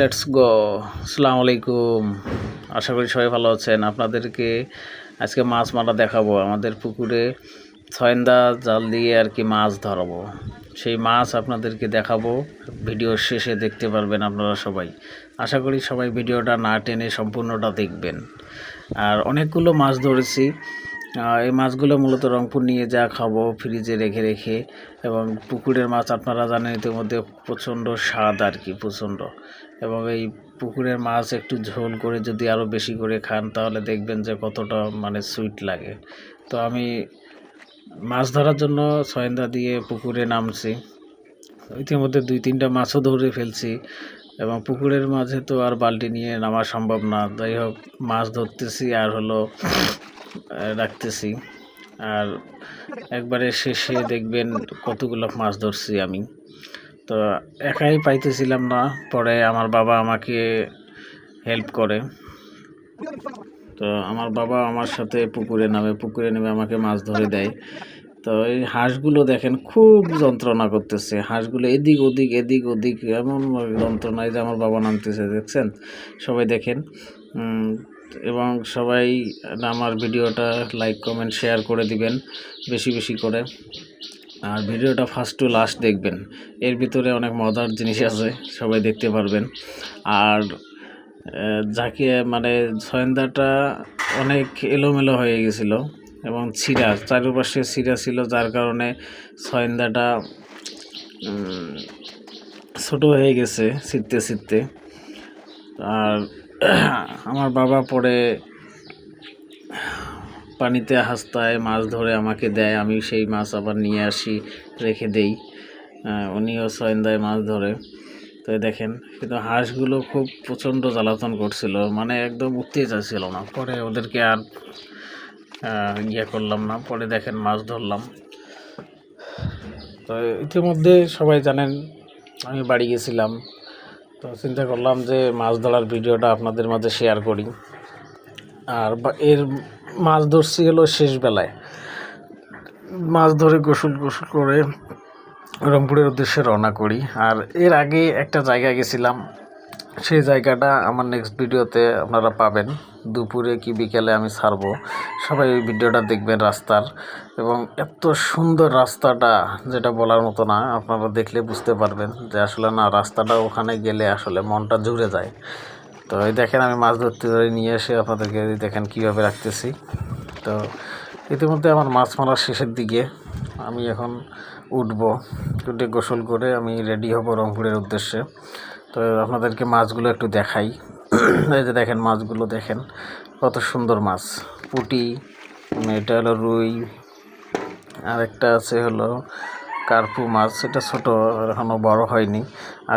Let's go. আসসালামু আলাইকুম। আশা করি সবাই ভালো আছেন। আপনাদেরকে আজকে মাছ মারা দেখাবো। আমাদের পুকুরে ছয়েন্দা জাল দিয়ে আর কি মাছ ধরাবো। সেই মাছ আপনাদেরকে দেখাবো। ভিডিওর শেষে দেখতে পারবেন আপনারা সবাই। আশা করি সবাই ভিডিওটা না টেনে সম্পূর্ণটা দেখবেন। আর অনেকগুলো মাছ ধরেছি। এই মাছগুলো মূলত রংপুর নিয়ে যা খাবো ফ্রিজে রেখে রেখে, এবং পুকুরের মাছ আপনারা জানেন ইতিমধ্যে প্রচণ্ড স্বাদ আর কি, প্রচণ্ড। এবং এই পুকুরের মাছ একটু ঝোল করে যদি আরও বেশি করে খান তাহলে দেখবেন যে কতটা সুইট লাগে। তো আমি মাছ ধরার জন্য ছয়েন্দা দিয়ে পুকুরে নামছি। ইতিমধ্যে 2-3টা মাছও ধরে ফেলছি, এবং পুকুরের মাঝে তো আর বালতি নিয়ে নামা সম্ভব না। যাই হোক, মাছ ধরতেছি আর রাখতেছি। আর একবারে শেষে দেখবেন কতগুলো মাছ ধরছি আমি। তো একাই পাইতেছিলাম না, পরে আমার বাবা আমাকে হেল্প করে। তো আমার বাবা আমার সাথে পুকুরে নেমে আমাকে মাছ ধরে দেয়। তো এই হাঁসগুলো দেখেন খুব যন্ত্রণা করতেছে। হাঁসগুলো এদিক ওদিক এমন যন্ত্রণায় যে আমার বাবা নামতেছে, দেখছেন? সবাই দেখেন। এবং সবাই আমার ভিডিওটা লাইক কমেন্ট শেয়ার করে দিবেন বেশি বেশি করে। আর ভিডিওটা ফার্স্ট টু লাস্ট দেখবেন, এর ভিতরে অনেক মজার জিনিস আছে, সবাই দেখতে পারবেন। আর যাকে ছয়েন্দাটা অনেক এলোমেলো হয়ে গেছিল এবং চারপাশে ছিঁড়া ছিল, যার কারণে ছয়েন্দাটা ছোট হয়ে গেছে ছিঁড়তে। আর আমার বাবা পরে পানিতে হাসতায় মাছ ধরে আমাকে দেয়, আমি সেই মাছ আবার নিয়ে আসি, রেখে দেই। উনিও ছয়েন্দায় মাছ ধরে। তো দেখেন, কিন্তু হাঁসগুলো খুব প্রচণ্ড জ্বালাতন করছিল, একদম উঠতেই চাইছিল না। পরে ওদেরকে আর করলাম না। পরে দেখেন মাছ ধরলাম। তো ইতিমধ্যে সবাই জানেন আমি বাড়ি গেছিলাম। তো চিন্তা করলাম যে মাছ ধরার ভিডিওটা আপনাদের মাঝে শেয়ার করি। আর এর মাছ ধরছি হলো শেষ বেলায়। মাছ ধরে গোসল করে রংপুরের উদ্দেশ্যে রওনা করি। আর এর আগে একটা জায়গায় গেছিলাম, সেই জায়গাটা আমার নেক্সট ভিডিওতে আপনারা পাবেন। দুপুরে কি বিকেলে আমি ছাড়বো, সবাই ওই ভিডিওটা দেখবেন রাস্তার। এবং এত সুন্দর রাস্তাটা, যেটা বলার মতো না, আপনারা দেখলে বুঝতে পারবেন যে আসলে না, রাস্তাটা ওখানে গেলে আসলে মনটা জুড়ে যায়। তো এই দেখেন, আমি মাছ ধরতে নিয়ে এসে আপনাদেরকে দেখেন কীভাবে রাখতেছি। তো ইতিমধ্যে আমার মাছ মারার শেষের দিকে, আমি এখন উঠে গোসল করে আমি রেডি হব রংপুরের উদ্দেশ্যে। তো আপনাদেরকে মাছগুলো একটু দেখাই। এই যে দেখেন, মাছগুলো দেখেন কত সুন্দর মাছ। পুঁটি, এটা হলো রুই, আর একটা আছে হলো কার্পু মাছ, এটা ছোট, এখনও বড় হয়নি। আর